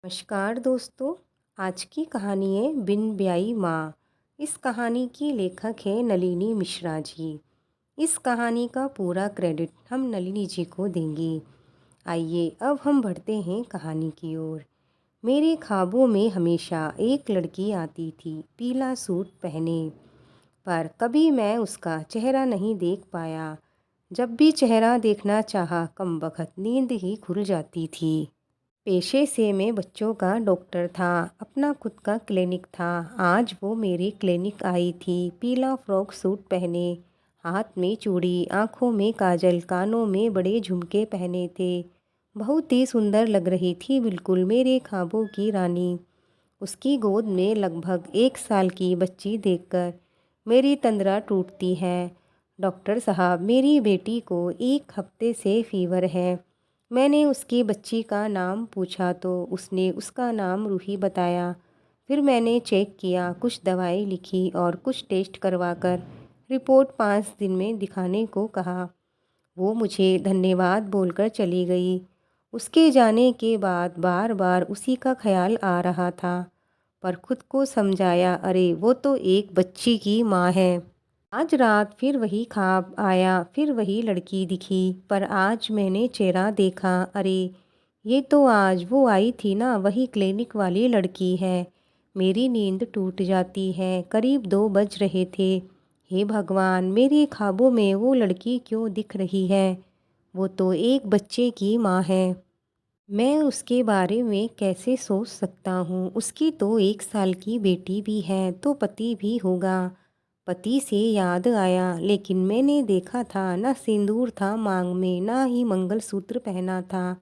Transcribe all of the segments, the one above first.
नमस्कार दोस्तों। आज की कहानी है बिन ब्याई माँ। इस कहानी की लेखक है नलिनी मिश्रा जी। इस कहानी का पूरा क्रेडिट हम नलिनी जी को देंगे। आइए अब हम बढ़ते हैं कहानी की ओर। मेरे ख्वाबों में हमेशा एक लड़की आती थी, पीला सूट पहने, पर कभी मैं उसका चेहरा नहीं देख पाया। जब भी चेहरा देखना चाहा, कमबख्त नींद ही खुल जाती थी। पेशे से मैं बच्चों का डॉक्टर था, अपना खुद का क्लिनिक था। आज वो मेरे क्लिनिक आई थी, पीला फ्रॉक सूट पहने, हाथ में चूड़ी, आँखों में काजल, कानों में बड़े झुमके पहने थे। बहुत ही सुंदर लग रही थी, बिल्कुल मेरे ख्वाबों की रानी। उसकी गोद में लगभग 1 साल की बच्ची देखकर मेरी तंद्रा टूटती है। डॉक्टर साहब, मेरी बेटी को 1 हफ्ते से फीवर है। मैंने उसकी बच्ची का नाम पूछा तो उसने उसका नाम रूही बताया। फिर मैंने चेक किया, कुछ दवाई लिखी और कुछ टेस्ट करवाकर रिपोर्ट 5 दिन में दिखाने को कहा। वो मुझे धन्यवाद बोलकर चली गई। उसके जाने के बाद बार बार उसी का ख्याल आ रहा था, पर खुद को समझाया, अरे वो तो एक बच्ची की माँ है। आज रात फिर वही ख्वाब आया, फिर वही लड़की दिखी, पर आज मैंने चेहरा देखा। अरे ये तो आज वो आई थी ना, वही क्लिनिक वाली लड़की है। मेरी नींद टूट जाती है। करीब 2 बज रहे थे। हे भगवान, मेरे ख्वाबों में वो लड़की क्यों दिख रही है? वो तो एक बच्चे की माँ है। मैं उसके बारे में कैसे सोच सकता हूँ? उसकी तो 1 साल की बेटी भी है, तो पति भी होगा। पति से याद आया, लेकिन मैंने देखा था ना सिंदूर था मांग में, ना ही मंगलसूत्र पहना था।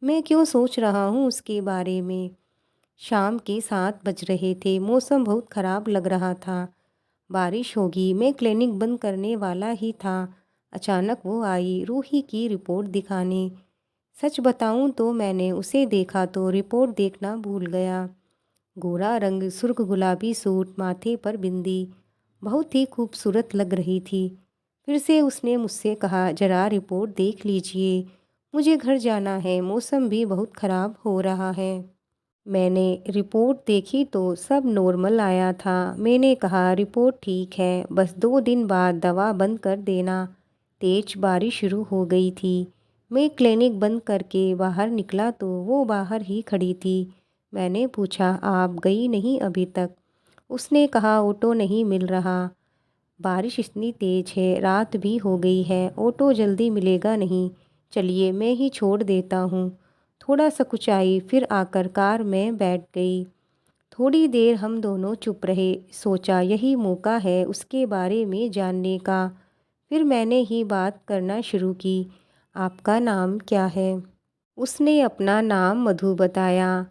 मैं क्यों सोच रहा हूँ उसके बारे में? शाम के 7 बज रहे थे। मौसम बहुत ख़राब लग रहा था, बारिश होगी। मैं क्लिनिक बंद करने वाला ही था। अचानक वो आई, रूही की रिपोर्ट दिखाने। सच बताऊं तो मैंने उसे देखा तो रिपोर्ट देखना भूल गया। गोरा रंग, सुर्ख गुलाबी सूट, माथे पर बिंदी, बहुत ही खूबसूरत लग रही थी। फिर से उसने मुझसे कहा, जरा रिपोर्ट देख लीजिए, मुझे घर जाना है, मौसम भी बहुत ख़राब हो रहा है। मैंने रिपोर्ट देखी तो सब नॉर्मल आया था। मैंने कहा, रिपोर्ट ठीक है, बस 2 दिन बाद दवा बंद कर देना। तेज बारिश शुरू हो गई थी। मैं क्लिनिक बंद करके बाहर निकला तो वो बाहर ही खड़ी थी। मैंने पूछा, आप गई नहीं अभी तक? उसने कहा, ऑटो नहीं मिल रहा। बारिश इतनी तेज है, रात भी हो गई है, ऑटो जल्दी मिलेगा नहीं। चलिए मैं ही छोड़ देता हूँ। थोड़ा सकुचाई, फिर आकर कार में बैठ गई। थोड़ी देर हम दोनों चुप रहे। सोचा यही मौका है उसके बारे में जानने का। फिर मैंने ही बात करना शुरू की। आपका नाम क्या है? उसने अपना नाम मधु बताया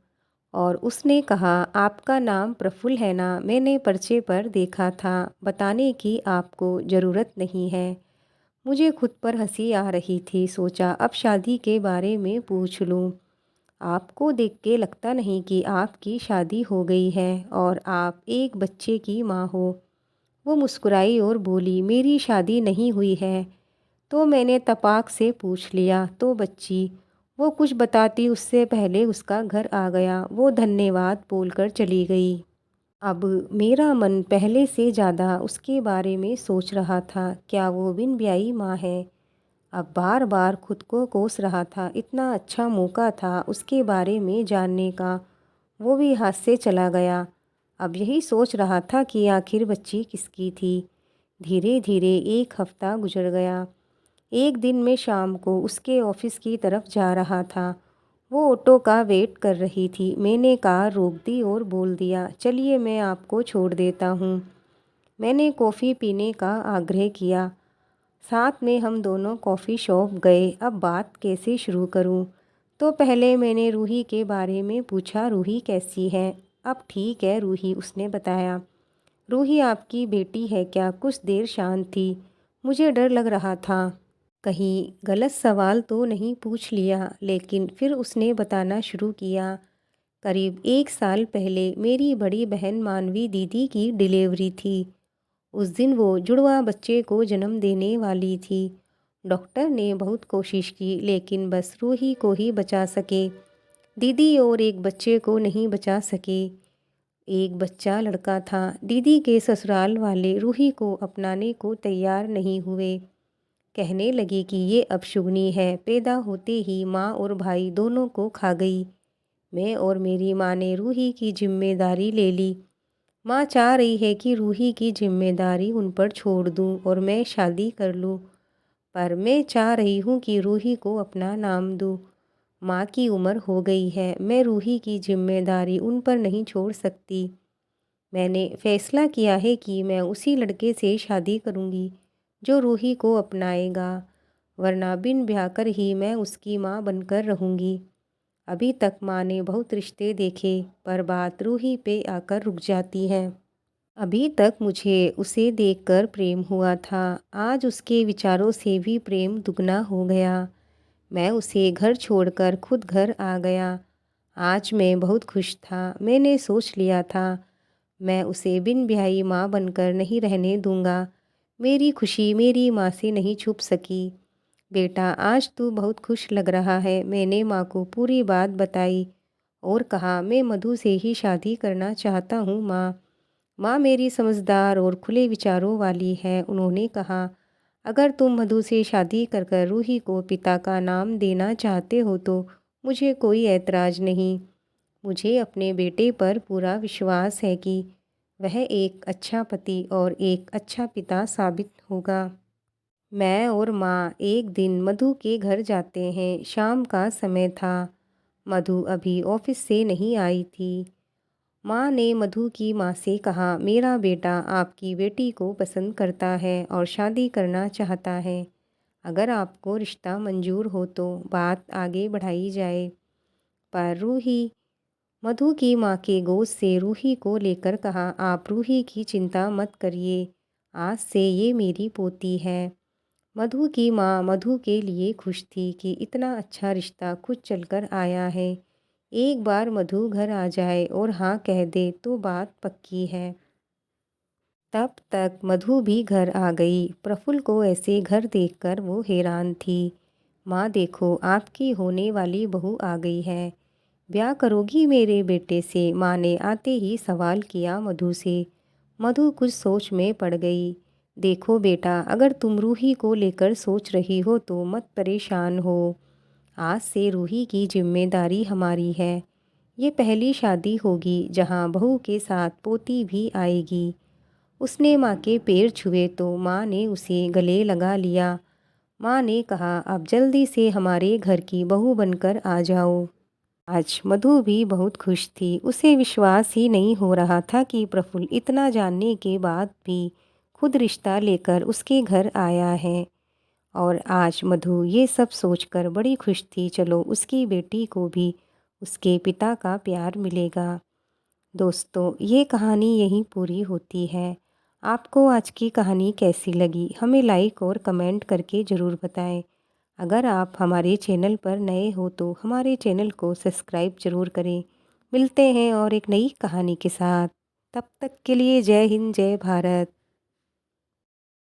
और उसने कहा, आपका नाम प्रफुल्ल है ना? मैंने पर्चे पर देखा था, बताने की आपको ज़रूरत नहीं है। मुझे खुद पर हंसी आ रही थी। सोचा अब शादी के बारे में पूछ लूँ। आपको देख के लगता नहीं कि आपकी शादी हो गई है और आप एक बच्चे की माँ हो। वो मुस्कुराई और बोली, मेरी शादी नहीं हुई है। तो मैंने तपाक से पूछ लिया, तो बच्ची? वो कुछ बताती उससे पहले उसका घर आ गया। वो धन्यवाद बोलकर चली गई। अब मेरा मन पहले से ज़्यादा उसके बारे में सोच रहा था। क्या वो बिन ब्याई माँ है? अब बार बार खुद को कोस रहा था। इतना अच्छा मौका था उसके बारे में जानने का, वो भी हाथ से चला गया। अब यही सोच रहा था कि आखिर बच्ची किसकी थी। धीरे धीरे 1 हफ्ता गुजर गया। एक दिन मैं शाम को उसके ऑफिस की तरफ जा रहा था। वो ऑटो का वेट कर रही थी। मैंने कार रोक दी और बोल दिया, चलिए मैं आपको छोड़ देता हूँ। मैंने कॉफ़ी पीने का आग्रह किया। साथ में हम दोनों कॉफ़ी शॉप गए। अब बात कैसे शुरू करूं? तो पहले मैंने रूही के बारे में पूछा, रूही कैसी है? अब ठीक है रूही, उसने बताया। रूही आपकी बेटी है क्या? कुछ देर शांत थी। मुझे डर लग रहा था, कहीं गलत सवाल तो नहीं पूछ लिया, लेकिन फिर उसने बताना शुरू किया। करीब 1 साल पहले मेरी बड़ी बहन मानवी दीदी की डिलीवरी थी। उस दिन वो जुड़वा बच्चे को जन्म देने वाली थी। डॉक्टर ने बहुत कोशिश की, लेकिन बस रूही को ही बचा सके। दीदी और एक बच्चे को नहीं बचा सके। एक बच्चा लड़का था। दीदी के ससुराल वाले रूही को अपनाने को तैयार नहीं हुए। कहने लगे कि ये अपशुगनी है, पैदा होते ही माँ और भाई दोनों को खा गई। मैं और मेरी माँ ने रूही की जिम्मेदारी ले ली। माँ चाह रही है कि रूही की जिम्मेदारी उन पर छोड़ दूँ और मैं शादी कर लूँ, पर मैं चाह रही हूँ कि रूही को अपना नाम दूँ। माँ की उम्र हो गई है, मैं रूही की जिम्मेदारी उन पर नहीं छोड़ सकती। मैंने फैसला किया है कि मैं उसी लड़के से शादी करूँगी जो रूही को अपनाएगा, वरना बिन ब्याह कर ही मैं उसकी माँ बनकर रहूँगी। अभी तक माँ ने बहुत रिश्ते देखे, पर बात रूही पे आकर रुक जाती है। अभी तक मुझे उसे देखकर प्रेम हुआ था, आज उसके विचारों से भी प्रेम दुगना हो गया। मैं उसे घर छोड़कर खुद घर आ गया। आज मैं बहुत खुश था। मैंने सोच लिया था मैं उसे बिन ब्याही माँ बनकर नहीं रहने दूंगा। मेरी खुशी मेरी माँ से नहीं छुप सकी। बेटा, आज तू बहुत खुश लग रहा है। मैंने माँ को पूरी बात बताई और कहा मैं मधु से ही शादी करना चाहता हूँ। माँ मेरी समझदार और खुले विचारों वाली है। उन्होंने कहा, अगर तुम मधु से शादी कर कर रूही को पिता का नाम देना चाहते हो तो मुझे कोई ऐतराज़ नहीं। मुझे अपने बेटे पर पूरा विश्वास है कि वह एक अच्छा पति और एक अच्छा पिता साबित होगा। मैं और माँ एक दिन मधु के घर जाते हैं। शाम का समय था। मधु अभी ऑफिस से नहीं आई थी। माँ ने मधु की माँ से कहा, मेरा बेटा आपकी बेटी को पसंद करता है और शादी करना चाहता है। अगर आपको रिश्ता मंजूर हो तो बात आगे बढ़ाई जाए। पर रूही मधु की माँ के गोद से रूही को लेकर कहा, आप रूही की चिंता मत करिए, आज से ये मेरी पोती है। मधु की माँ मधु के लिए खुश थी कि इतना अच्छा रिश्ता खुद चलकर आया है। एक बार मधु घर आ जाए और हाँ कह दे तो बात पक्की है। तब तक मधु भी घर आ गई। प्रफुल्ल को ऐसे घर देखकर वो हैरान थी। माँ देखो, आपकी होने वाली बहू आ गई है। ब्याह करोगी मेरे बेटे से? माँ ने आते ही सवाल किया मधु से। मधु कुछ सोच में पड़ गई। देखो बेटा, अगर तुम रूही को लेकर सोच रही हो तो मत परेशान हो। आज से रूही की जिम्मेदारी हमारी है। ये पहली शादी होगी जहाँ बहू के साथ पोती भी आएगी। उसने माँ के पैर छुए तो माँ ने उसे गले लगा लिया। माँ ने कहा, अब जल्दी से हमारे घर की बहू बनकर आ जाओ। आज मधु भी बहुत खुश थी। उसे विश्वास ही नहीं हो रहा था कि प्रफुल्ल इतना जानने के बाद भी खुद रिश्ता लेकर उसके घर आया है। और आज मधु ये सब सोचकर बड़ी खुश थी, चलो उसकी बेटी को भी उसके पिता का प्यार मिलेगा। दोस्तों, ये कहानी यहीं पूरी होती है। आपको आज की कहानी कैसी लगी हमें लाइक और कमेंट करके ज़रूर बताएं। अगर आप हमारे चैनल पर नए हो तो हमारे चैनल को सब्सक्राइब ज़रूर करें। मिलते हैं और एक नई कहानी के साथ। तब तक के लिए जय हिंद, जय भारत।